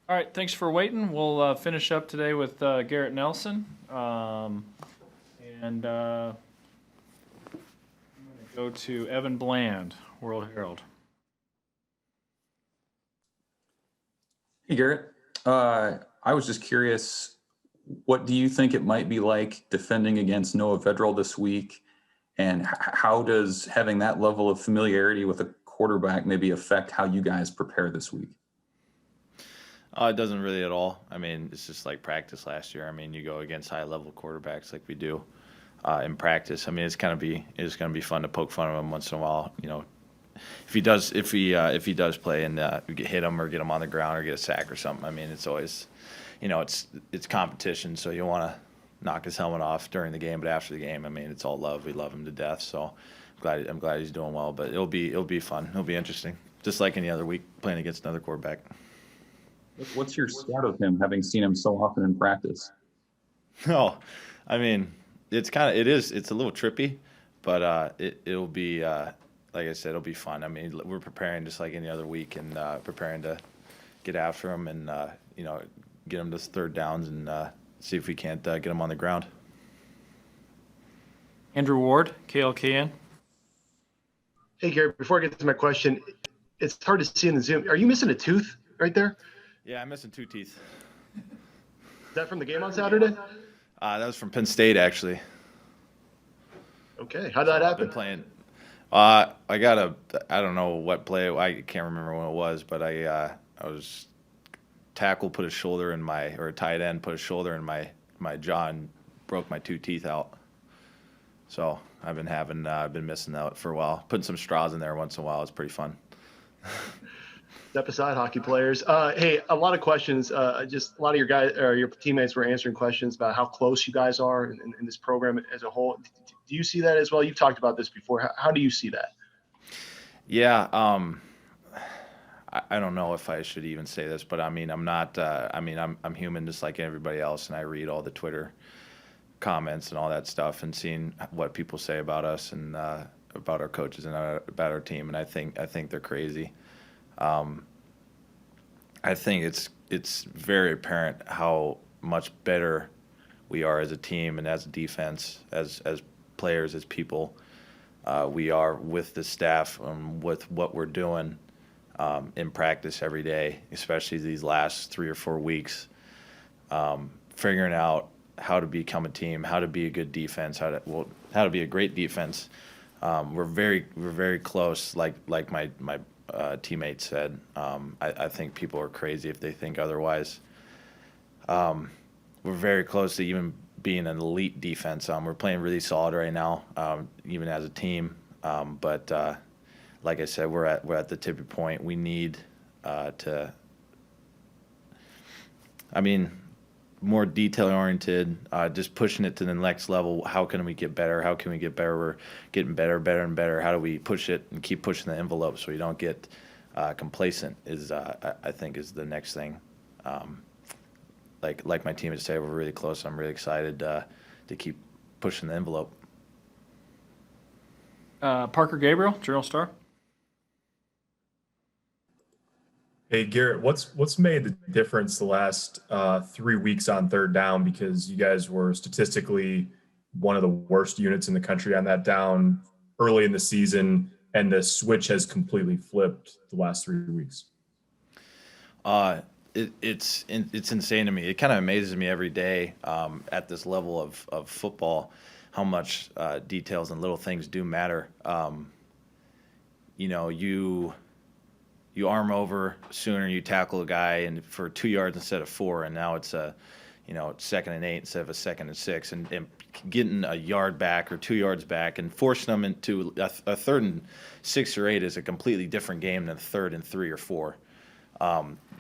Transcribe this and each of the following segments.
All right, thanks for waiting. We'll finish up today with Garrett Nelson. And go to Evan Bland, World Herald. Hey, Garrett. I was just curious, what do you think it might be like defending against Noah Vedral this week? And how does having that level of familiarity with a quarterback maybe affect how you guys prepare this week? It doesn't really at all. I mean, it's just like practice last year. I mean, you go against high level quarterbacks like we do in practice. I mean, it's gonna be fun to poke fun of him once in a while. If he does play and hit him or get him on the ground or get a sack or something. I mean, it's always, it's competition. So you want to knock his helmet off during the game, but after the game, I mean, it's all love. We love him to death. So I'm glad he's doing well. But it'll be fun. It'll be interesting. Just like any other week playing against another quarterback. What's your scout of him, having seen him so often in practice? No, I mean, it's a little trippy, but it'll be like I said, it'll be fun. I mean, we're preparing just like any other week and preparing to get after him and get him to third downs and see if we can't get him on the ground. Andrew Ward, KLKN. Hey, Gary, before I get to my question, it's hard to see in the Zoom. Are you missing a tooth right there? Yeah, I'm missing two teeth. Is that from the game on Saturday? That was from Penn State, actually. Okay. How did that I've been happen? playing. I don't know what play. I can't remember when it was, but I was tackle put a shoulder in or a tight end put a shoulder in my jaw and broke my two teeth out. So I've been missing that for a while. Putting some straws in there once in a while is pretty fun. Step aside, hockey players. Hey, a lot of questions. Just a lot of your guys or your teammates were answering questions about how close you guys are in this program as a whole. Do you see that as well? You've talked about this before. How do you see that? Yeah, I don't know if I should even say this, but I mean, I'm not. I'm human just like everybody else, and I read all the Twitter comments and all that stuff, and seeing what people say about us and about our coaches and about our team, and I think they're crazy. I think it's very apparent how much better we are as a team and as a defense, as players, as people. We are with the staff, with what we're doing in practice every day, especially these last 3 or 4 weeks, figuring out how to become a team, how to be a good defense, how to be a great defense. We're very close, like my teammate said. I think people are crazy if they think otherwise. We're very close to even being an elite defense. We're playing really solid right now, even as a team. But like I said, we're at the tipping point. We need to. I mean, more detail oriented, just pushing it to the next level. How can we get better? How can we get better? We're getting better and better. How do we push it and keep pushing the envelope so we don't get complacent? I think is the next thing. Like my team would say, we're really close. I'm really excited to keep pushing the envelope. Parker Gabriel, Journal-Star. Hey Garrett, what's made the difference the last 3 weeks on third down? Because you guys were statistically one of the worst units in the country on that down early in the season, and the switch has completely flipped the last 3 weeks. It's insane to me. It kind of amazes me every day at this level of football how much details and little things do matter. You arm over sooner, you tackle a guy and for 2 yards instead of 4, and now it's it's 2nd and 8 instead of a 2nd and 6, and getting a yard back or 2 yards back and forcing them into a 3rd and 6 or 8 is a completely different game than 3rd and 3 or 4.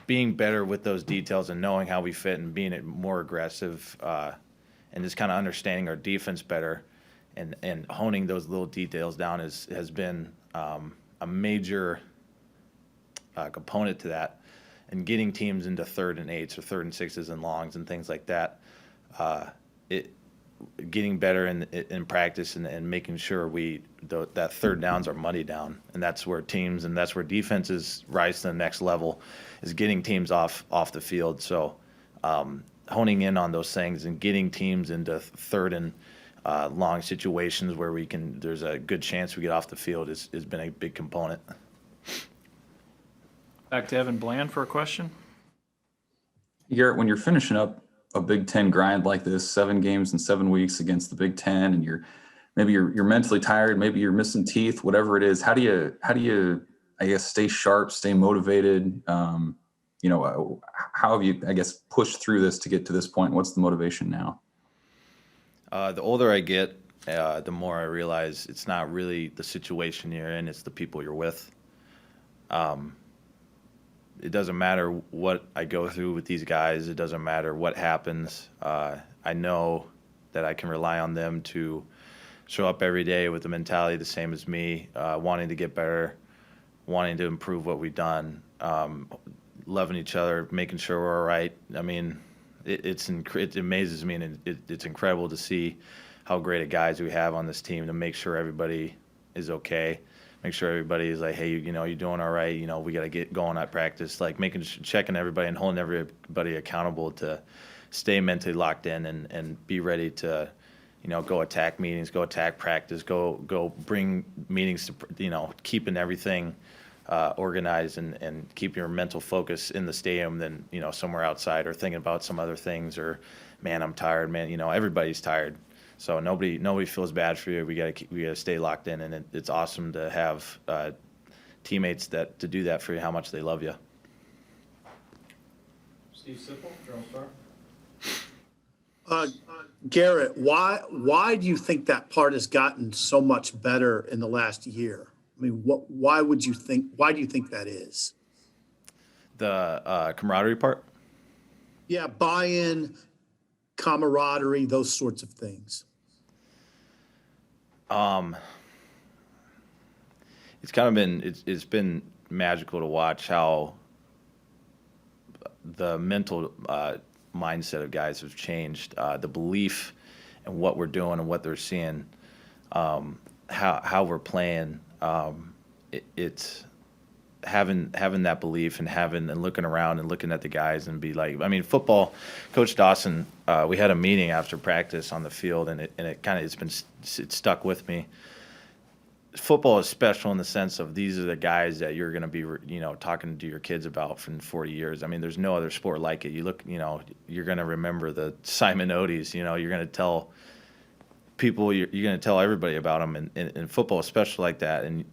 Being better with those details and knowing how we fit and being more aggressive and just kind of understanding our defense better and honing those little details down has been a major component to that, and getting teams into 3rd and 8s or 3rd and 6s and longs and things like that. getting better in practice and making sure that third downs are money down, and that's where defenses rise to the next level, is getting teams off the field. So honing in on those things and getting teams into third and long situations where there's a good chance we get off the field has been a big component. Back to Evan Bland for a question. Garrett, when you're finishing up a Big Ten grind like this, 7 games in 7 weeks against the Big Ten, and you're mentally tired, maybe you're missing teeth, whatever it is, how do you I guess stay sharp, stay motivated? How have you, I guess, pushed through this to get to this point? What's the motivation now? The older I get, the more I realize it's not really the situation you're in, it's the people you're with. It doesn't matter what I go through with these guys. It doesn't matter what happens. I know that I can rely on them to show up every day with the mentality the same as me, wanting to get better, wanting to improve what we've done, loving each other, making sure we're all right. I mean, it amazes me, and it's incredible to see how great of guys we have on this team to make sure everybody is okay. Make sure everybody is like, hey, you're doing all right. We got to get going at practice. Like checking everybody and holding everybody accountable to stay mentally locked in and be ready to, go attack meetings, go attack practice, go bring meetings to, keeping everything organized and keep your mental focus in the stadium than, somewhere outside or thinking about some other things or, man, I'm tired, man. Everybody's tired. So nobody feels bad for you. We gotta stay locked in, and it's awesome to have teammates to do that for you. How much they love you. Steve Sipple, Journal Star. Garrett, why do you think that part has gotten so much better in the last year? I mean, why do you think that is? The camaraderie part? Yeah, buy-in, camaraderie, those sorts of things. It's kind of been magical to watch how the mental mindset of guys have changed, the belief in what we're doing and what they're seeing, how we're playing. It's having that belief and looking around and looking at the guys and be like, I mean, football, Coach Dawson, we had a meeting after practice on the field, and it stuck with me. Football is special in the sense of these are the guys that you're going to be, talking to your kids about for 40 years. I mean, there's no other sport like it. You look, you're going to remember the Simon Otis, you're going to tell people, you're going to tell everybody about them, and football is special like that. And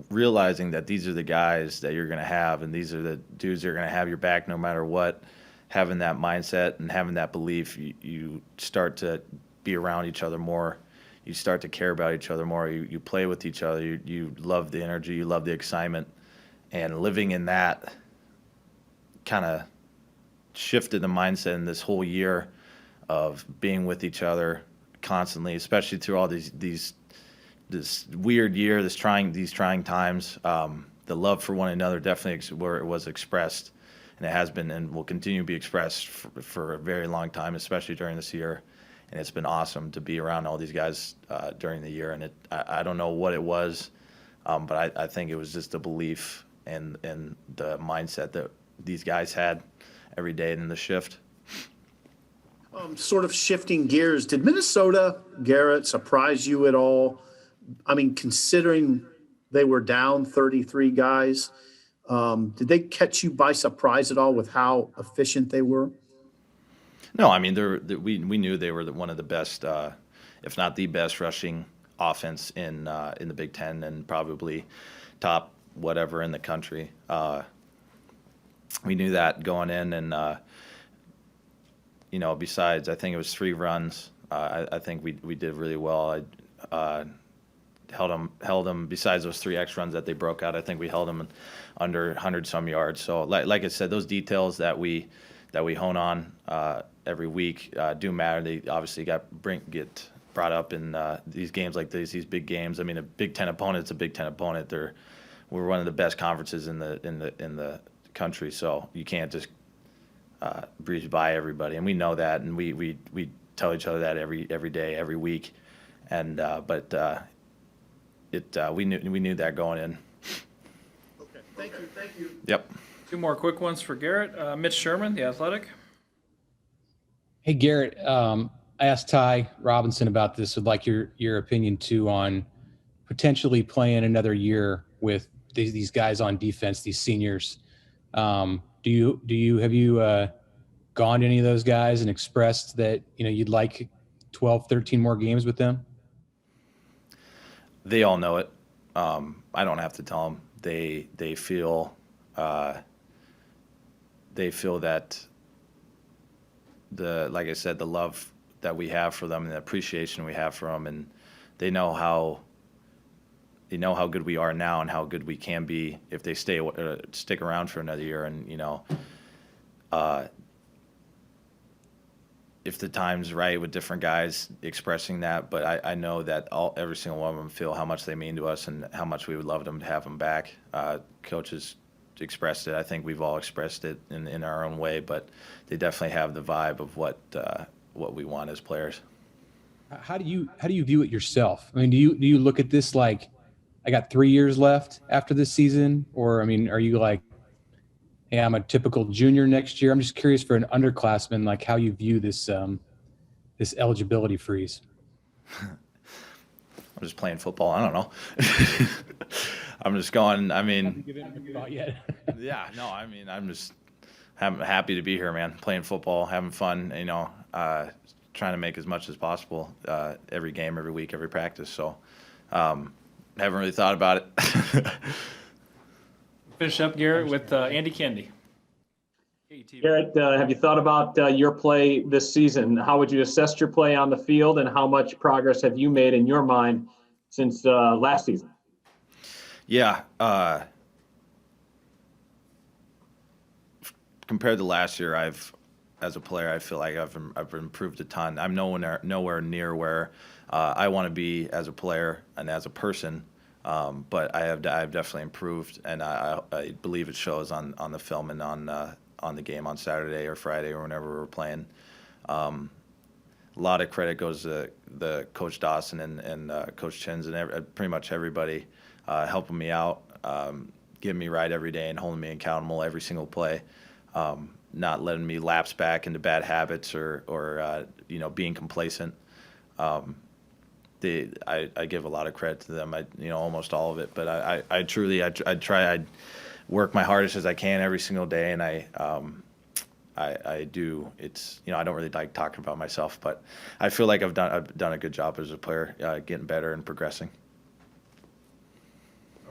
realizing that these are the guys that you're going to have, and these are the dudes that are going to have your back no matter what, having that mindset and having that belief, you start to be around each other more. You start to care about each other more. You play with each other. You love the energy. You love the excitement. And living in that kind of shifted the mindset in this whole year of being with each other constantly, especially through all this weird year, these trying times. The love for one another definitely where it was expressed, and it has been and will continue to be expressed for a very long time, especially during this year. And it's been awesome to be around all these guys during the year. And I don't know what it was, but I think it was just the belief and the mindset that these guys had every day in the shift. Sort of shifting gears, did Minnesota, Garrett, surprise you at all? I mean, considering they were down 33 guys, did they catch you by surprise at all with how efficient they were? No, I mean, we knew they were one of the best, if not the best, rushing offense in the Big Ten, and probably top whatever in the country. We knew that going in, and besides, I think it was 3 runs. I think we did really well. I held them. Besides those 3 X runs that they broke out, I think we held them under 100 some yards. So, like I said, those details that we hone on every week do matter. They obviously get brought up in these games like these big games. I mean, a Big Ten opponent's a Big Ten opponent. We're one of the best conferences in the country, so you can't just breeze by everybody, and we know that, and we tell each other that every day, every week, and we knew that going in. Okay, thank you. Yep. 2 more quick ones for Garrett. Mitch Sherman, The Athletic. Hey, Garrett, I asked Ty Robinson about this. Would like your opinion too on potentially playing another year with these guys on defense, these seniors. Have you gone to any of those guys and expressed that, you'd like 12, 13 more games with them? They all know it. I don't have to tell them. They feel that like I said, the love that we have for them and the appreciation we have for them, and they know how good we are now and how good we can be if they stick around for another year. And if the time's right with different guys expressing that, but I know that every single one of them feel how much they mean to us and how much we would love them to have them back. Coaches expressed it. I think we've all expressed it in our own way, but they definitely have the vibe of what we want as players. How do you view it yourself? I mean, do you look at this like, I got 3 years left after this season? Or, I mean, are you like, hey, I'm a typical junior next year? I'm just curious for an underclassman, like how you view this eligibility freeze. I'm just playing football. I don't know. I'm just going. I mean, yeah, no. I mean, I'm just happy to be here, man. Playing football, having fun. Trying to make as much as possible every game, every week, every practice. So, haven't really thought about it. Finish up, Garrett, with Andy Kendi. Garrett, have you thought about your play this season? How would you assess your play on the field, and how much progress have you made in your mind since last season? Yeah. Compared to last year, as a player, I feel like I've improved a ton. I'm nowhere near where I want to be as a player and as a person, but I've definitely improved, and I believe it shows on the film and on the game on Saturday or Friday or whenever we're playing. A lot of credit goes to the Coach Dawson and Coach Chins and pretty much everybody helping me out, getting me right every day and holding me accountable every single play. Not letting me lapse back into bad habits or being complacent. I give a lot of credit to them. Almost all of it, but I truly I'd work my hardest as I can every single day, and I do. It's I don't really like talking about myself, but I feel like I've done a good job as a player, getting better and progressing.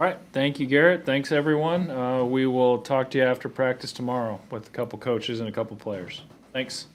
All right. Thank you, Garrett. Thanks, everyone. We will talk to you after practice tomorrow with a couple coaches and a couple players. Thanks.